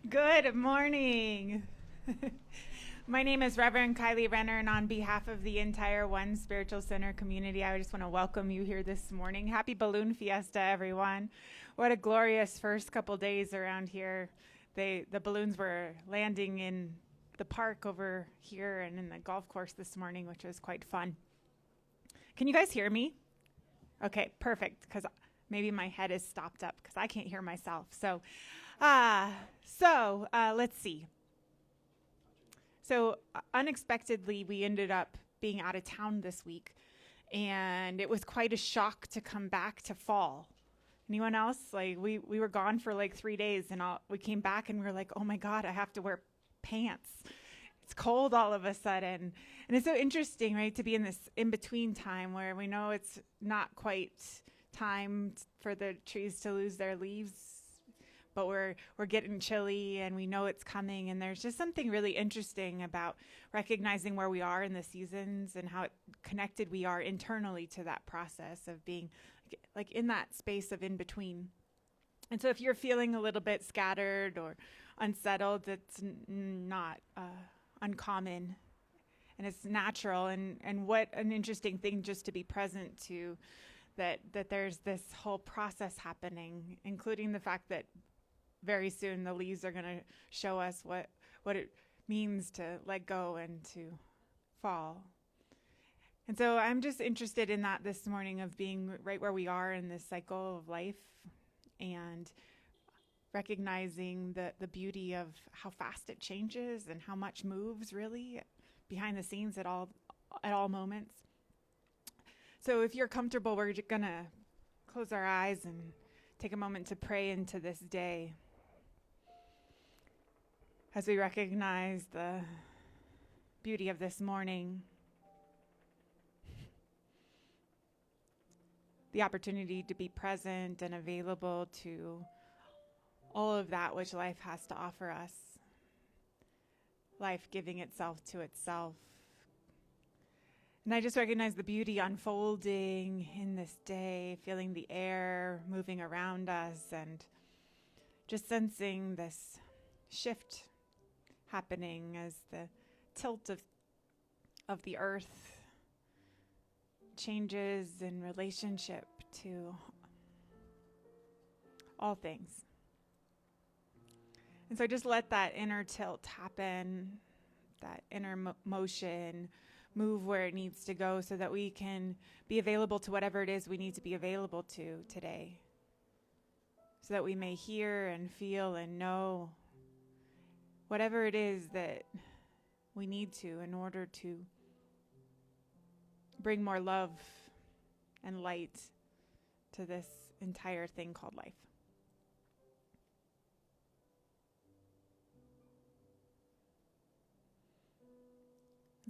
Good morning. My name is Reverend Kylie Renner, and on behalf of the entire One Spiritual Center community, I just want to welcome you here this morning. Happy Balloon Fiesta, everyone. What a glorious first couple days around here. The balloons were landing in the park over here and in the golf course this morning, which was quite fun. Can you guys hear me? Okay, perfect, because maybe my head is stopped up because I can't hear myself. So let's see. So unexpectedly, we ended up being out of town this week, and it was quite a shock to come back to fall. Anyone else? Like we were gone for like 3 days, and we came back and we were like, oh my God, I have to wear pants. It's cold all of a sudden. And it's so interesting, right, to be in this in-between time where we know it's not quite time for the trees to lose their leaves, but we're getting chilly and we know it's coming. And there's just something really interesting about recognizing where we are in the seasons and how connected we are internally to that process of being like in that space of in between. And so if you're feeling a little bit scattered or unsettled, it's not uncommon, and it's natural. And what an interesting thing just to be present to, that there's this whole process happening, including the fact that very soon the leaves are going to show us what it means to let go and to fall. And so I'm just interested in that this morning, of being right where we are in this cycle of life and recognizing the beauty of how fast it changes and how much moves really behind the scenes at all moments. So if you're comfortable, we're going to close our eyes and take a moment to pray into this day as we recognize the beauty of this morning, the opportunity to be present and available to all of that which life has to offer us, life giving itself to itself. And I just recognize the beauty unfolding in this day, feeling the air moving around us and just sensing this shift happening as the tilt of the earth changes in relationship to all things. And so just let that inner tilt happen, that inner motion move where it needs to go, so that we can be available to whatever it is we need to be available to today, so that we may hear and feel and know whatever it is that we need to in order to bring more love and light to this entire thing called life.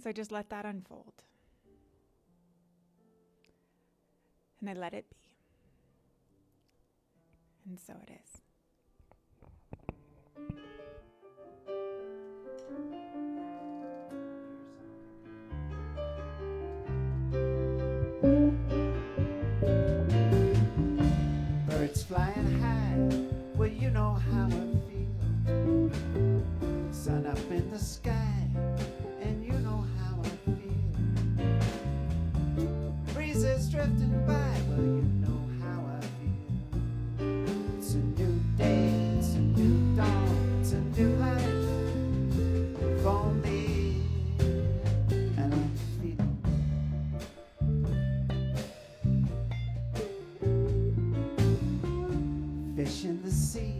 So I just let that unfold. And I let it be. And so it is. Birds flying high, well, you know how I feel. Sun up in the sky, and you know how I feel. Breezes drifting by, well, you know how I feel. It's a new day, it's a new dawn, it's a new life for me, and I'm feeling. Fish in the sea,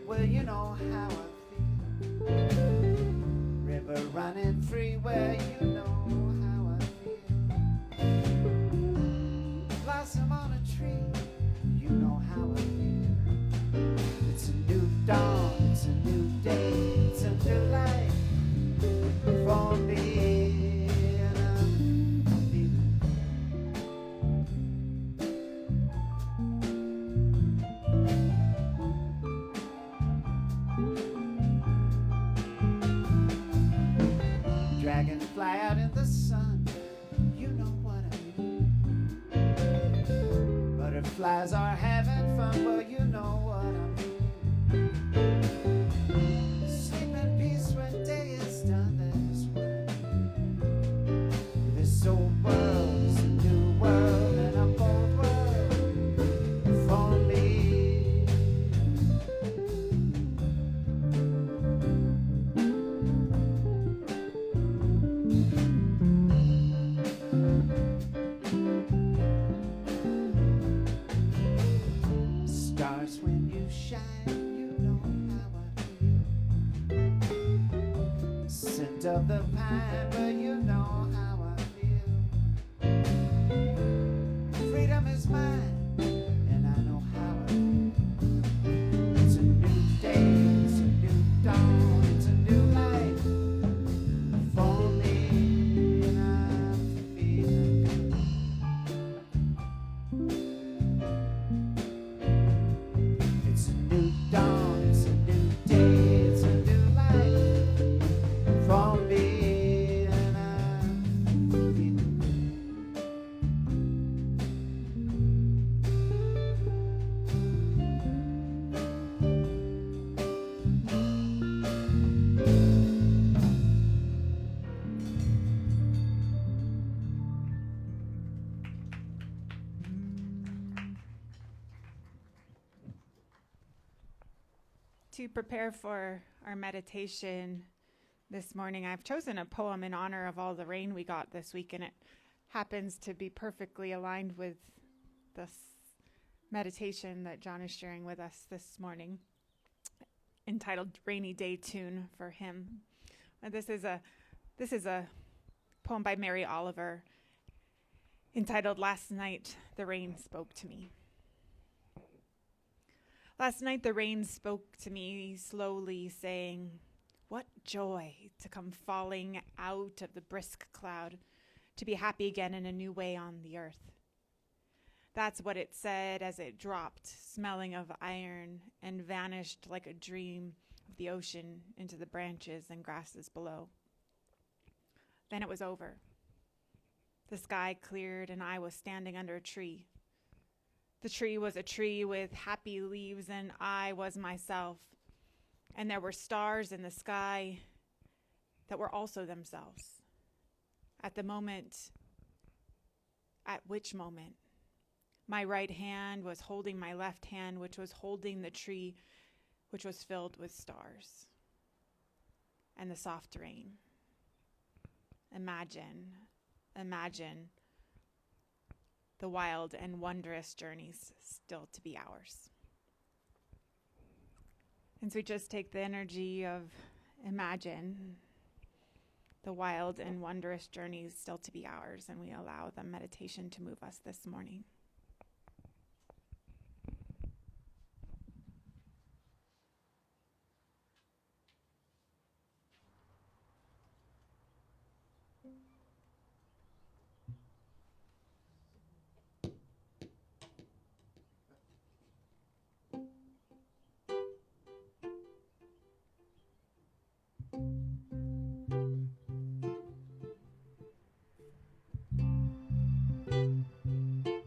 well, you know how I feel. River running free, well, you know how I feel. Blossom on a tree, you know how I feel. It's a new dawn, it's a new day, it's a new life for me, and I'm feeling. Dragonfly out in the sun, you know what I mean. Butterflies are having fun, well, you know what I mean. Sleep in peace when day is done, that's what I mean. This old world is a new world, and a bold world for me. Stars when you shine, you know how I feel. Scent of the pine, but you know how I feel. Freedom is mine, and I know how I feel. It's a new day, it's a new dawn, it's a new life for me, and I'm feeling good. To prepare for our meditation this morning, I've chosen a poem in honor of all the rain we got this week, and it happens to be perfectly aligned with this meditation that John is sharing with us this morning, entitled Rainy Day Tune for Him. This is a poem by Mary Oliver entitled Last Night the Rain Spoke to Me. Last night the rain spoke to me slowly, saying, "What joy to come falling out of the brisk cloud, to be happy again in a new way on the earth." That's what it said as it dropped, smelling of iron, and vanished like a dream of the ocean into the branches and grasses below. Then it was over. The sky cleared and I was standing under a tree. The tree was a tree with happy leaves, and I was myself. And there were stars in the sky that were also themselves. At which moment, my right hand was holding my left hand, which was holding the tree, which was filled with stars and the soft rain. Imagine the wild and wondrous journeys still to be ours. And so we just take the energy of imagine the wild and wondrous journeys still to be ours, and we allow the meditation to move us this morning. Thank you.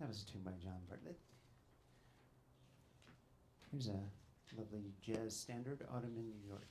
That was a tune by John Bartlett. Here's a lovely jazz standard, Autumn in New York.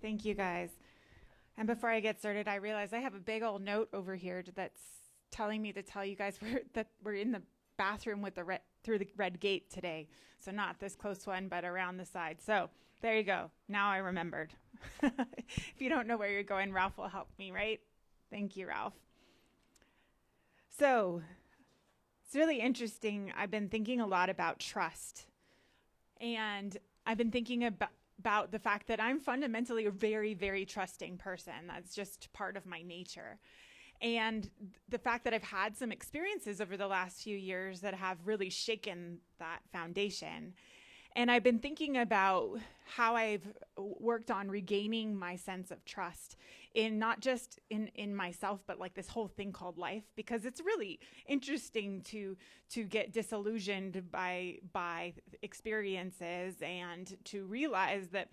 Thank you, guys. And before I get started, I realize I have a big old note over here that's telling me to tell you guys that we're in the bathroom with through the red gate today. So not this close one, but around the side. So there you go. Now I remembered. If you don't know where you're going, Ralph will help me, right? Thank you, Ralph. So it's really interesting. I've been thinking a lot about trust. And I've been thinking about the fact that I'm fundamentally a very, very trusting person. That's just part of my nature. And the fact that I've had some experiences over the last few years that have really shaken that foundation. And I've been thinking about how I've worked on regaining my sense of trust in not just in myself, but like this whole thing called life, because it's really interesting to get disillusioned by experiences and to realize that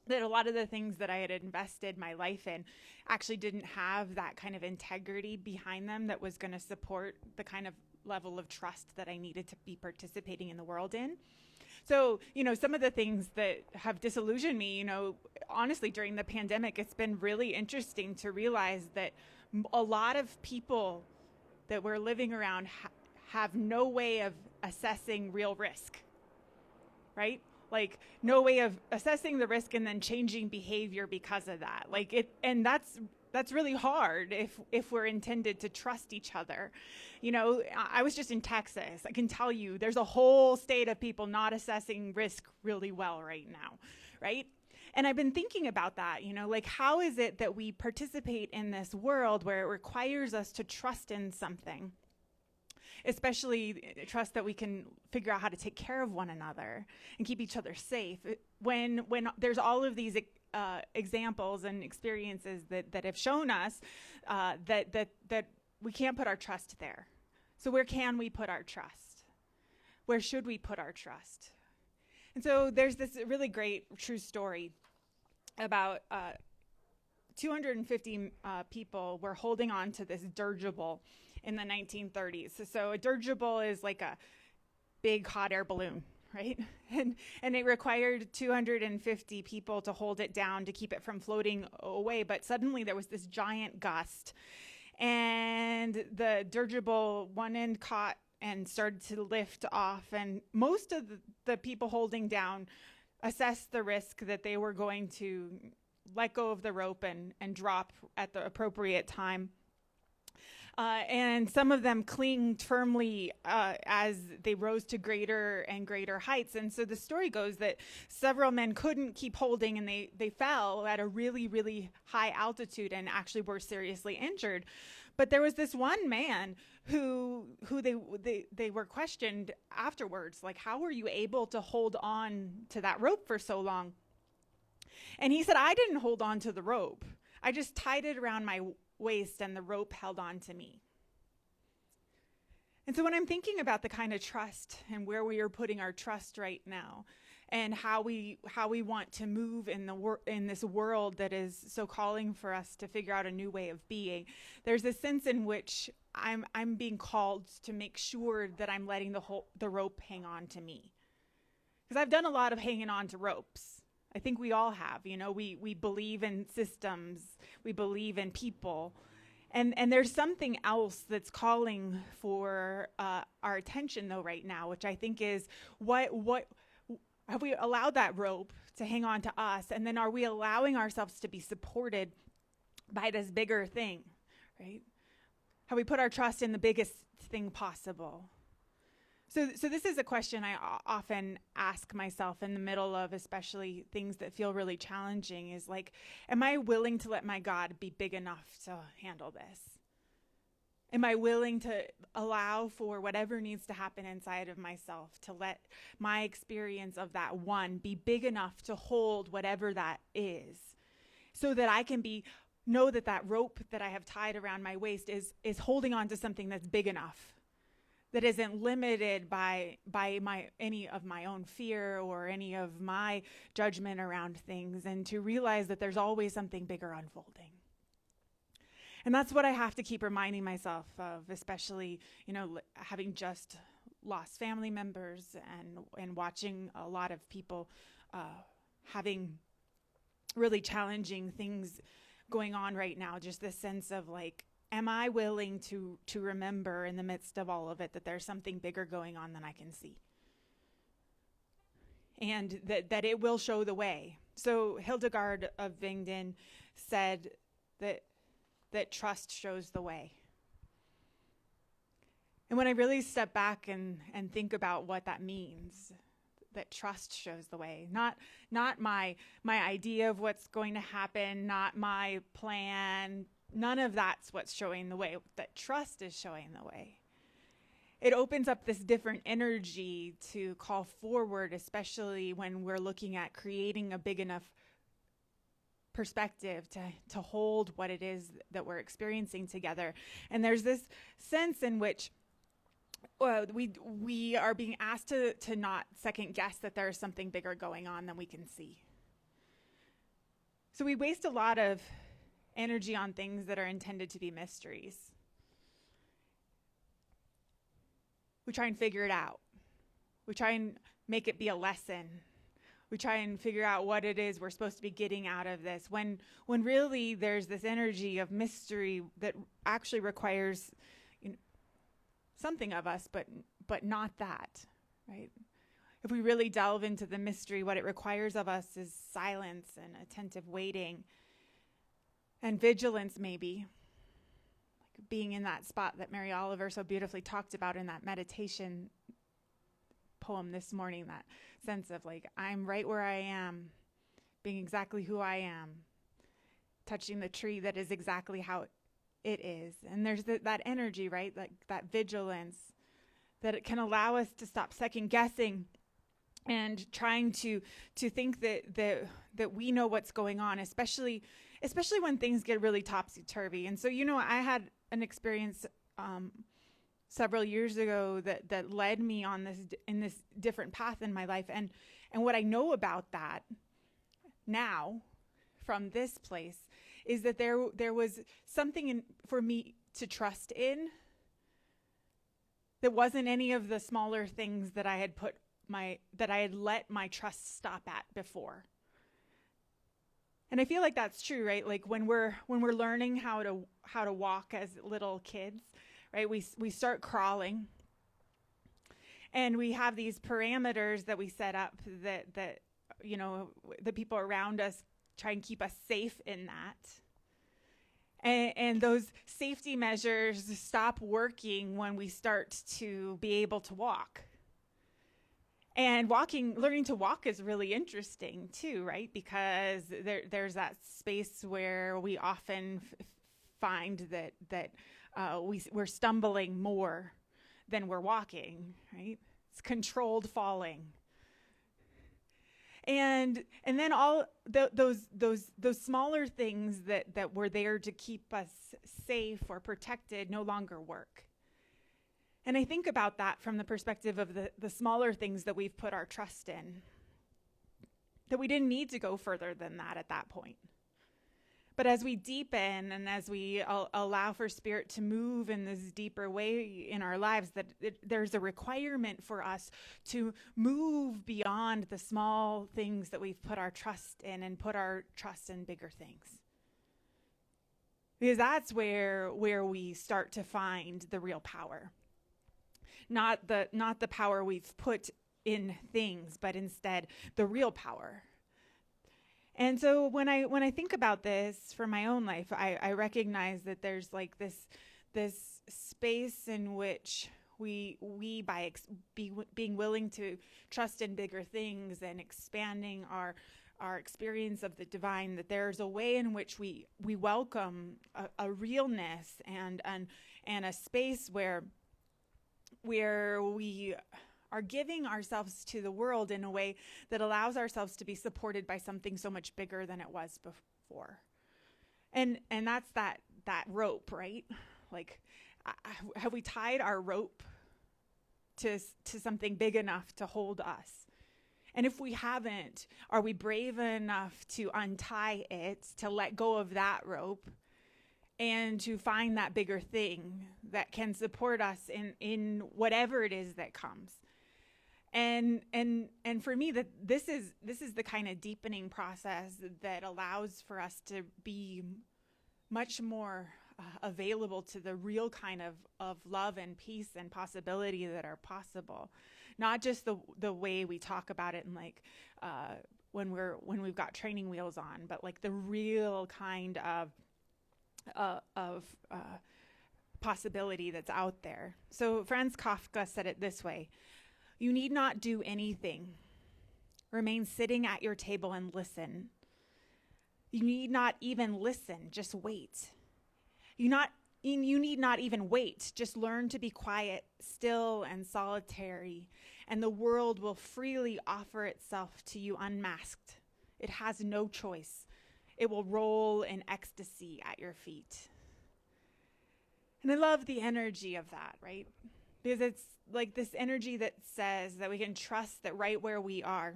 a lot of the things that I had invested my life in actually didn't have that kind of integrity behind them that was going to support the kind of level of trust that I needed to be participating in the world in. So, some of the things that have disillusioned me, honestly, during the pandemic, it's been really interesting to realize that a lot of people that we're living around have no way of assessing real risk, right? Like no way of assessing the risk and then changing behavior because of that. And that's really hard if we're intended to trust each other. I was just in Texas. I can tell you there's a whole state of people not assessing risk really well right now, right? And I've been thinking about that, how is it that we participate in this world where it requires us to trust in something? Especially trust that we can figure out how to take care of one another and keep each other safe. When there's all of these examples and experiences that have shown us that we can't put our trust there. So where can we put our trust? Where should we put our trust? And so there's this really great true story about 250 people were holding on to this dirigible in the 1930s. So a dirigible is like a big hot air balloon, right? And it required 250 people to hold it down to keep it from floating away. But suddenly there was this giant gust, and the dirigible, one end caught and started to lift off. And most of the people holding down assessed the risk that they were going to let go of the rope and drop at the appropriate time. And some of them clinged firmly as they rose to greater and greater heights. And so the story goes that several men couldn't keep holding, and they fell at a really, really high altitude and actually were seriously injured. But there was this one man who they were questioned afterwards, like, how were you able to hold on to that rope for so long? And he said, I didn't hold on to the rope. I just tied it around my waist and the rope held on to me. And so when I'm thinking about the kind of trust and where we are putting our trust right now and how we want to move in this world that is so calling for us to figure out a new way of being, there's a sense in which I'm being called to make sure that I'm letting the rope hang on to me. Because I've done a lot of hanging on to ropes. I think we all have, we believe in systems, we believe in people, and there's something else that's calling for our attention though right now, which I think is what have we allowed that rope to hang on to us, and then are we allowing ourselves to be supported by this bigger thing, right? Have we put our trust in the biggest thing possible? So this is a question I often ask myself in the middle of especially things that feel really challenging, is like, am I willing to let my God be big enough to handle this? Am I willing to allow for whatever needs to happen inside of myself to let my experience of that one be big enough to hold whatever that is, so that I can know that rope that I have tied around my waist is holding on to something that's big enough, that isn't limited by any of my own fear or any of my judgment around things, and to realize that there's always something bigger unfolding. And that's what I have to keep reminding myself of, especially, having just lost family members and watching a lot of people having really challenging things going on right now. Just this sense of like, am I willing to remember in the midst of all of it that there's something bigger going on than I can see? And that it will show the way. So Hildegard of Bingen said that trust shows the way. And when I really step back and think about what that means, that trust shows the way, not my idea of what's going to happen, not my plan, none of that's what's showing the way, that trust is showing the way. It opens up this different energy to call forward, especially when we're looking at creating a big enough perspective to hold what it is that we're experiencing together. And there's this sense in which we are being asked to not second guess that there is something bigger going on than we can see. So we waste a lot of energy on things that are intended to be mysteries. We try and figure it out. We try and make it be a lesson. We try and figure out what it is we're supposed to be getting out of this, when really there's this energy of mystery that actually requires something of us, but not that, right? If we really delve into the mystery, what it requires of us is silence and attentive waiting and vigilance, maybe. Like being in that spot that Mary Oliver so beautifully talked about in that meditation poem this morning, that sense of like, I'm right where I am, being exactly who I am, touching the tree that is exactly how it is. And there's that energy, right? Like that vigilance, that it can allow us to stop second guessing and trying to think that we know what's going on, especially when things get really topsy-turvy. And so, I had an experience several years ago that led me on this different path in my life. And what I know about that now from this place is that there was something for me to trust in that wasn't any of the smaller things that I had let my trust stop at before. And I feel like that's true, right? Like when we're learning how to walk as little kids, right? We start crawling, and we have these parameters that we set up that the people around us try and keep us safe in that. And those safety measures stop working when we start to be able to walk. And learning to walk is really interesting too, right? Because there's that space where we often find that we're stumbling more than we're walking, right? It's controlled falling. And then all those smaller things that were there to keep us safe or protected no longer work. And I think about that from the perspective of the smaller things that we've put our trust in, that we didn't need to go further than that at that point. But as we deepen and as we allow for Spirit to move in this deeper way in our lives, there's a requirement for us to move beyond the small things that we've put our trust in and put our trust in bigger things. Because that's where we start to find the real power. Not the power we've put in things, but instead the real power. And so when I think about this for my own life, I recognize that there's like this space in which we by being willing to trust in bigger things and expanding our experience of the divine, that there's a way in which we welcome a realness and a space where we are giving ourselves to the world in a way that allows ourselves to be supported by something so much bigger than it was before. And that's that rope, right? Like, have we tied our rope to something big enough to hold us? And if we haven't, are we brave enough to untie it, to let go of that rope, and to find that bigger thing that can support us in whatever it is that comes? And for me, that this is the kind of deepening process that allows for us to be much more available to the real kind of love and peace and possibility that are possible, not just the way we talk about it and like when we've got training wheels on, but like the real kind of possibility that's out there. So Franz Kafka said it this way: "You need not do anything. Remain sitting at your table and listen. You need not even listen, just wait. You need not even wait, just learn to be quiet, still, and solitary, and the world will freely offer itself to you unmasked. It has no choice. It will roll in ecstasy at your feet." And I love the energy of that, right? Because it's like this energy that says that we can trust that right where we are,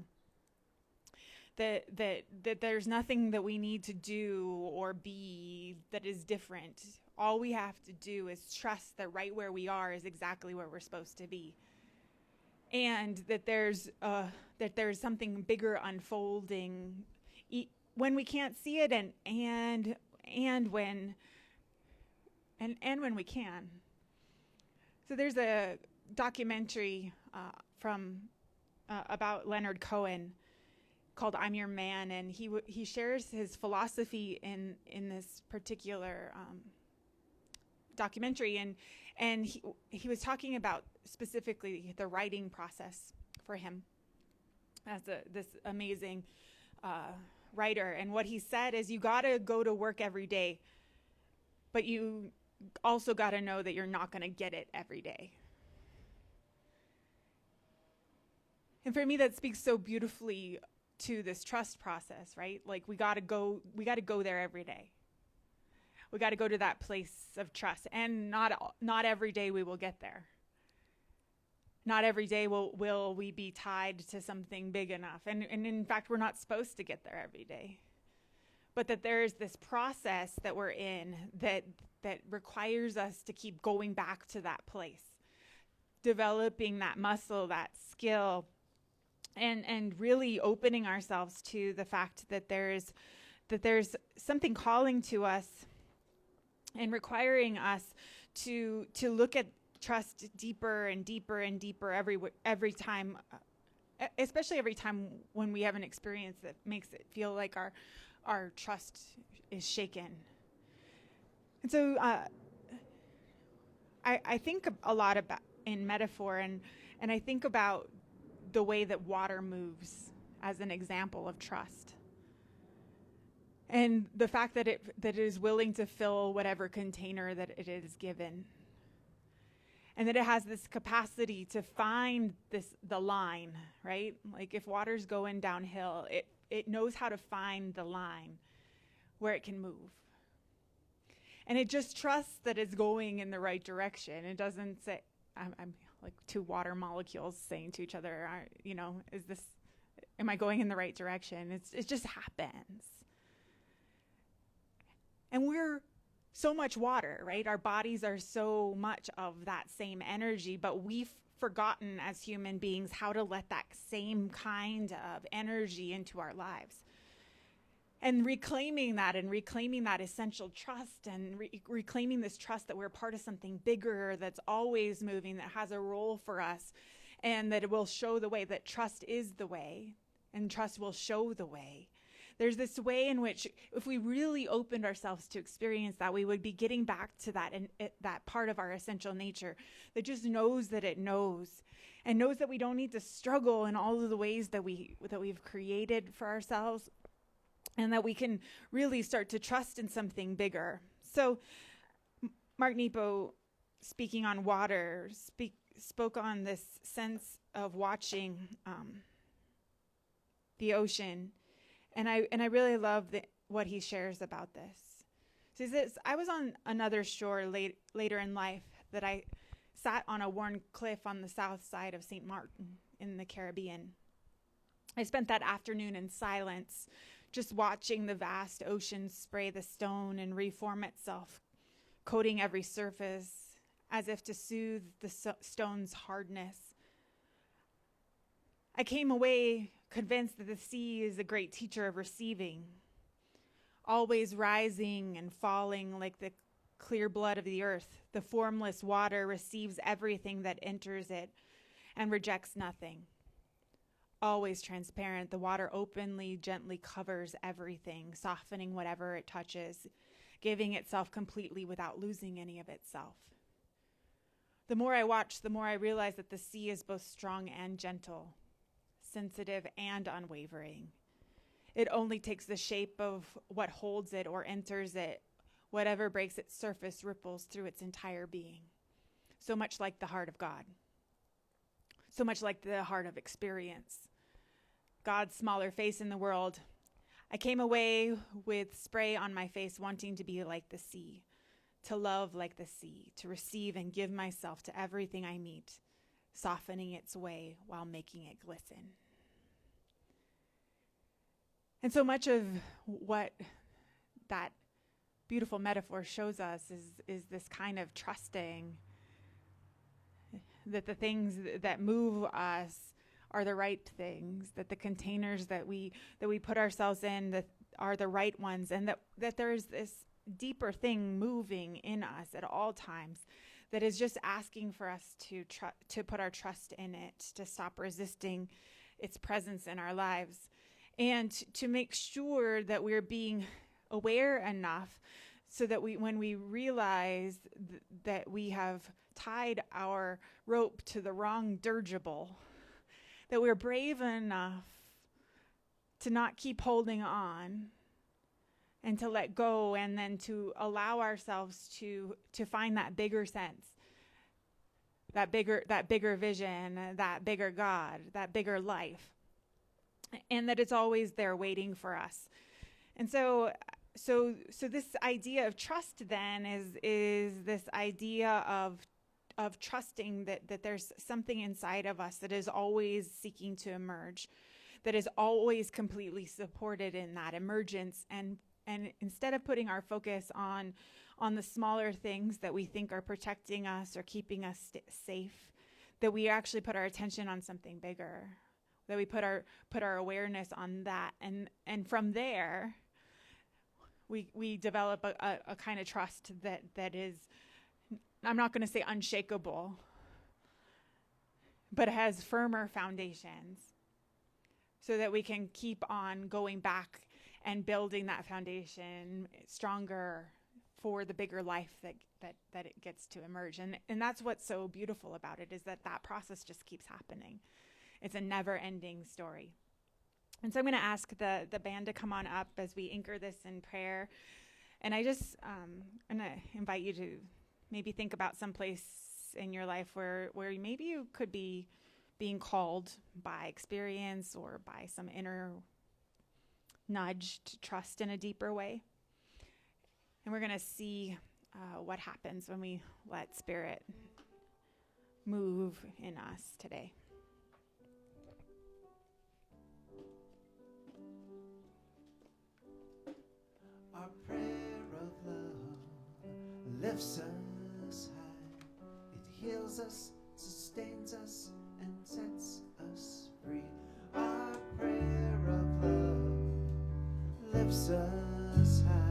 that there's nothing that we need to do or be that is different. All we have to do is trust that right where we are is exactly where we're supposed to be, and that there's something bigger unfolding when we can't see it, and when we can. So there's a documentary about Leonard Cohen called "I'm Your Man," and he shares his philosophy in this particular documentary, and he was talking about specifically the writing process for him as this amazing writer. And what he said is, you got to go to work every day, but you also got to know that you're not going to get it every day. And for me, that speaks so beautifully to this trust process, right? Like we got to go there every day. We got to go to that place of trust, and not every day we will get there. Not every day will we be tied to something big enough. And in fact, we're not supposed to get there every day. But that there is this process that we're in that requires us to keep going back to that place, developing that muscle, that skill, and really opening ourselves to the fact that there's something calling to us and requiring us to look at trust deeper and deeper and deeper every time, especially every time when we have an experience that makes it feel like our trust is shaken. And so I think a lot about in metaphor, and I think about the way that water moves as an example of trust. And the fact that it is willing to fill whatever container that it is given. And that it has this capacity to find the line, right? Like if water's going downhill, it knows how to find the line where it can move. And it just trusts that it's going in the right direction. It doesn't say, I'm like two water molecules saying to each other, am I going in the right direction? It just happens. And we're so much water, right? Our bodies are so much of that same energy, but we've forgotten as human beings how to let that same kind of energy into our lives. And reclaiming that essential trust, and reclaiming this trust that we're part of something bigger that's always moving, that has a role for us, and that it will show the way, that trust is the way, and trust will show the way. There's this way in which if we really opened ourselves to experience that, we would be getting back to that part of our essential nature that just knows that it knows, and knows that we don't need to struggle in all of the ways that we've created for ourselves, and that we can really start to trust in something bigger. So Mark Nepo, speaking on water, spoke on this sense of watching the ocean. And I really love what he shares about this. So he says, I was on another shore later in life that I sat on a worn cliff on the south side of St. Martin in the Caribbean. I spent that afternoon in silence, just watching the vast ocean spray the stone and reform itself, coating every surface as if to soothe the stone's hardness. I came away convinced that the sea is a great teacher of receiving, always rising and falling like the clear blood of the earth. The formless water receives everything that enters it and rejects nothing. Always transparent, the water openly, gently covers everything, softening whatever it touches, giving itself completely without losing any of itself. The more I watch, the more I realize that the sea is both strong and gentle, sensitive and unwavering. It only takes the shape of what holds it or enters it. Whatever breaks its surface ripples through its entire being. So much like the heart of God. So much like the heart of experience. God's smaller face in the world. I came away with spray on my face, wanting to be like the sea, to love like the sea, to receive and give myself to everything I meet, softening its way while making it glisten. And so much of what that beautiful metaphor shows us is this kind of trusting that the things that move us are the right things, that the containers that we put ourselves in that are the right ones, and that there's this deeper thing moving in us at all times that is just asking for us to put our trust in it, to stop resisting its presence in our lives, and to make sure that we're being aware enough so that when we realize that we have tied our rope to the wrong dirigible, that we're brave enough to not keep holding on and to let go, and then to allow ourselves to find that bigger sense, that bigger vision, that bigger God, that bigger life, and that it's always there waiting for us. And so this idea of trust then is this idea of trusting that there's something inside of us that is always seeking to emerge, that is always completely supported in that emergence. And instead of putting our focus on the smaller things that we think are protecting us or keeping us safe, that we actually put our attention on something bigger, that we put our awareness on that, and from there we develop a kind of trust that is, I'm not going to say unshakable, but has firmer foundations, so that we can keep on going back and building that foundation stronger for the bigger life that it gets to emerge. And that's what's so beautiful about it, is that process just keeps happening. It's a never-ending story. And so I'm going to ask the band to come on up as we anchor this in prayer. And I'm going to invite you to maybe think about some place in your life where maybe you could be being called by experience or by some inner nudge to trust in a deeper way. And we're going to see what happens when we let Spirit move in us today. Our prayer of love lifts us high. It heals us, sustains us, and sets us free. Our prayer of love lifts us high.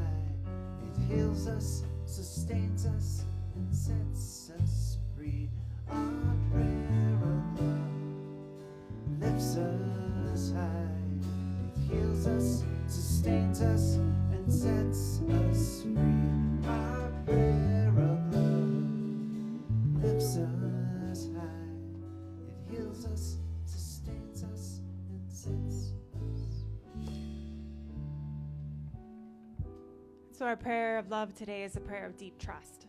It heals us, sustains us, and sets us free. Our prayer of love lifts us high. It heals us, sustains us, and sets us free. Our prayer of love lifts us high. It heals us, sustains us, and sets us free. So our prayer of love today is a prayer of deep trust.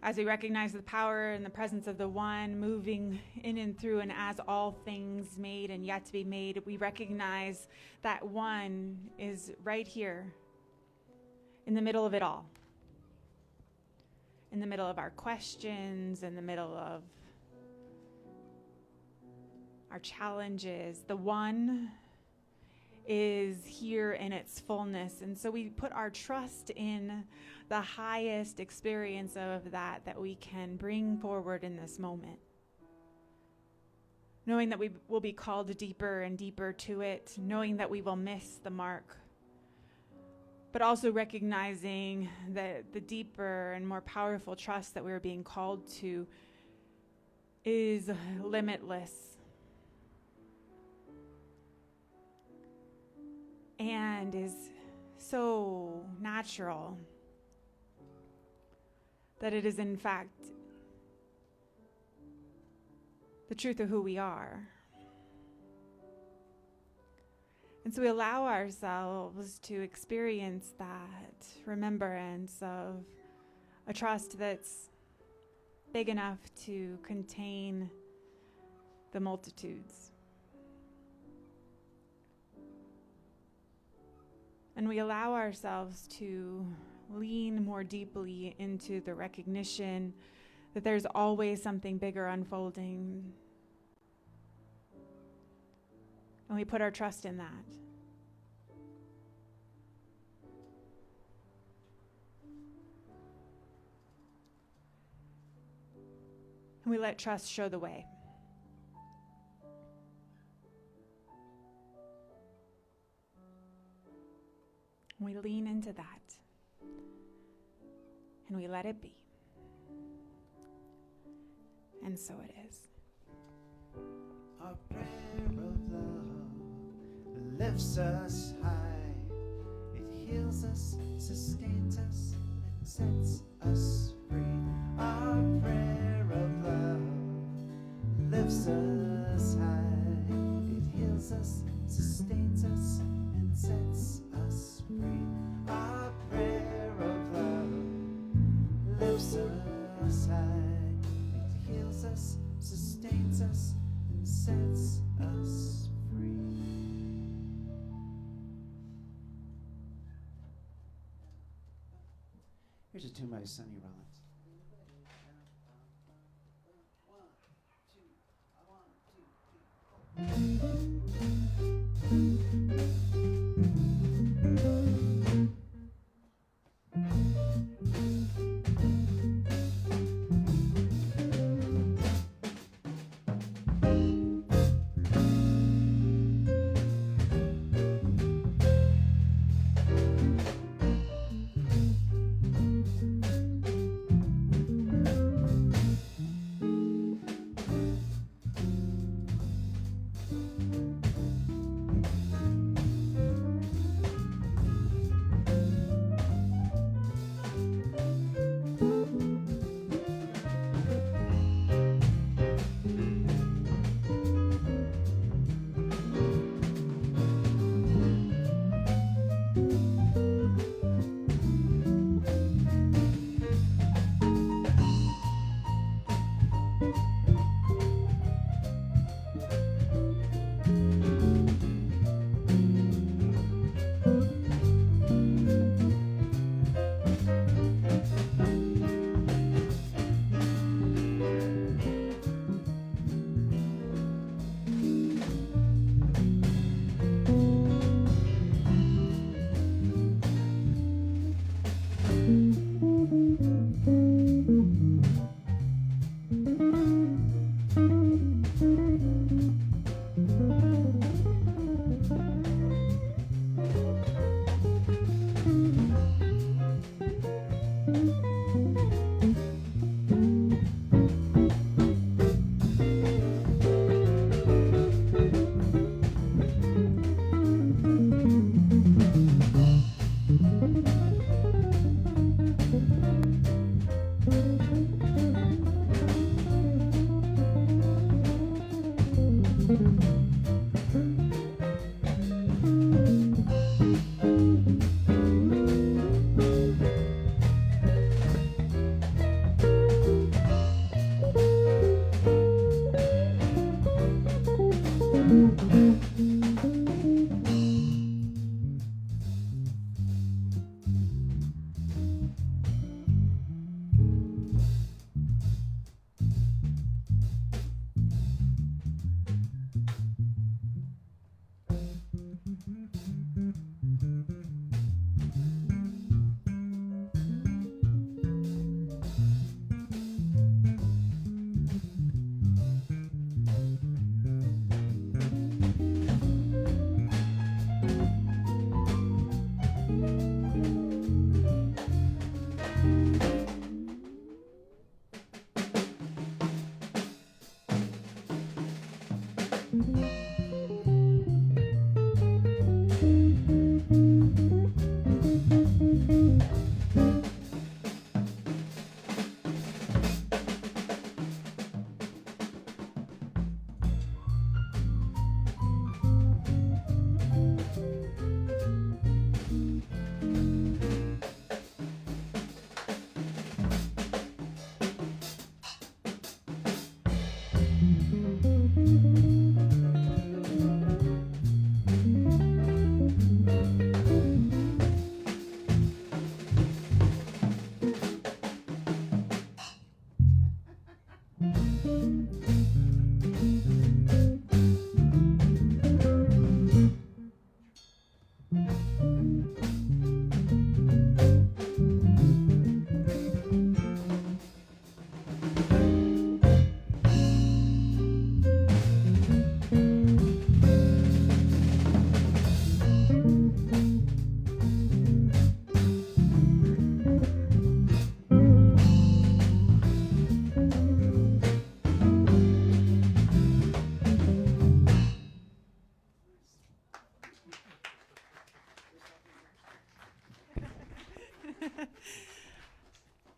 As we recognize the power and the presence of the one moving in and through and as all things made and yet to be made, we recognize that one is right here in the middle of it all. In the middle of our questions, in the middle of our challenges. The one is here in its fullness. And so we put our trust in the highest experience of that we can bring forward in this moment. knowing that we will be called deeper and deeper to it, knowing that we will miss the mark, but also recognizing that the deeper and more powerful trust that we're being called to is limitless and is so natural that it is in fact the truth of who we are. And so we allow ourselves to experience that remembrance of a trust that's big enough to contain the multitudes. And we allow ourselves to lean more deeply into the recognition that there's always something bigger unfolding. And we put our trust in that. And we let trust show the way. We lean into that. And we let it be. And so it is. Our prayer of love lifts us high. It heals us, sustains us, and sets us free. Our prayer of love lifts us high. It heals us, sustains us, and sets us free. Our prayer of love lifts us high. It heals us, sustains us, and sets us free. Here's a tune by Sonny Rollins.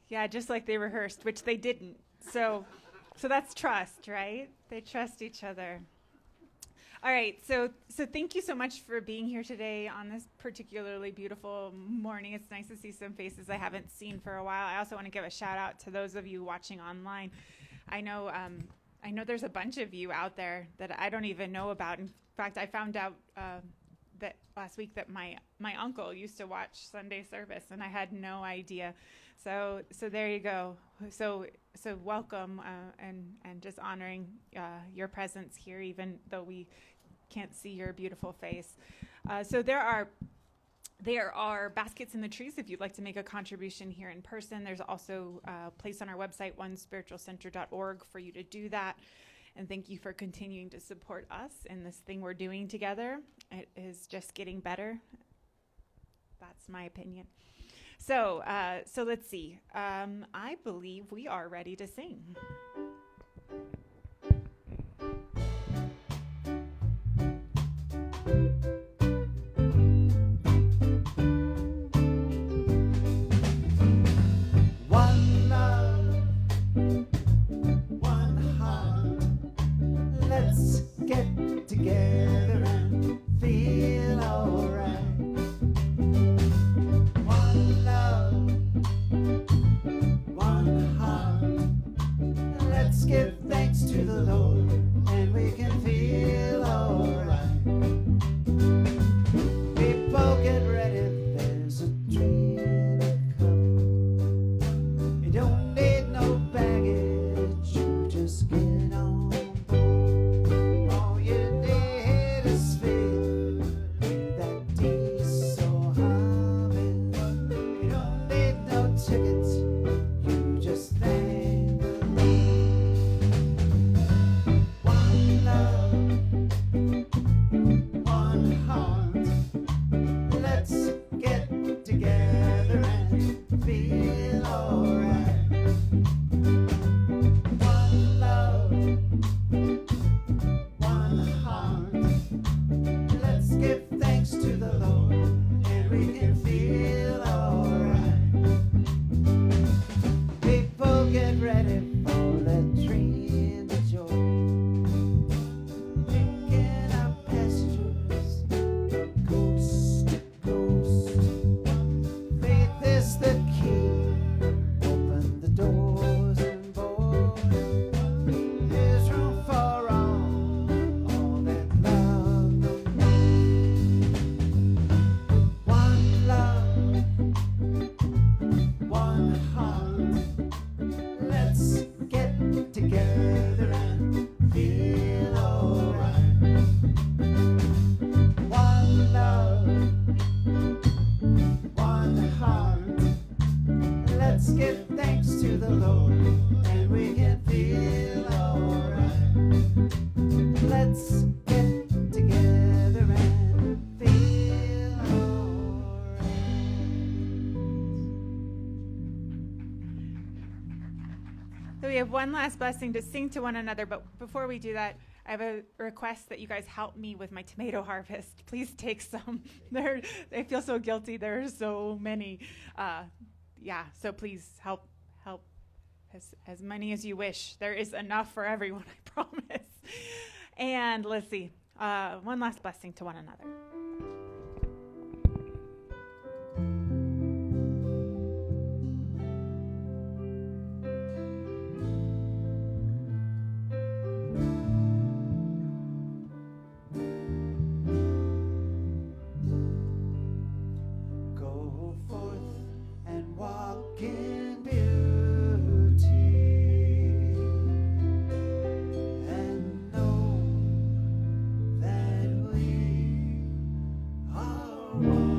Yeah, just like they rehearsed, which they didn't. So that's trust, right? They trust each other. All right, so thank you so much for being here today on this particularly beautiful morning. It's nice to see some faces I haven't seen for a while. I also want to give a shout out to those of you watching online. I know there's a bunch of you out there that I don't even know about. In fact, I found out that last week that my uncle used to watch Sunday service, and I had no idea. So there you go. So welcome and just honoring your presence here, even though we can't see your beautiful face. So there are baskets in the trees if you'd like to make a contribution here in person. There's also a place on our website, onespiritualcenter.org, for you to do that. And thank you for continuing to support us in this thing we're doing together. It is just getting better. That's my opinion. So let's see. I believe we are ready to sing. One love, one heart. Let's get together and feel alright. One love, one heart. Let's give thanks to the Lord, and we can feel alright. People get ready, there's a train coming. You don't need no baggage, you just get on board. All you need is faith, that diesel humming. You don't need no tickets, you just thank the Lord. One love, one heart. Let's get together and feel alright. One love, one heart. Let's give thanks to the Lord, and we can feel alright. People get ready for the train to joy. Picking up passengers coast to coast. Faith is the key. Open the doors and board. There's room for all that love the one love, one heart. Let's get together and feel alright. One love, one heart. Let's give thanks to the Lord, and we can feel alright. Let's get together and feel alright. So we have one last blessing to sing to one another, but before we do that, I have a request that you guys help me with my tomato harvest. Please take some. I feel so guilty. There are so many. So please help as many as you wish. There is enough for everyone, I promise. And let's see. One last blessing to one another. Go forth and walk in beauty, and know that we are one.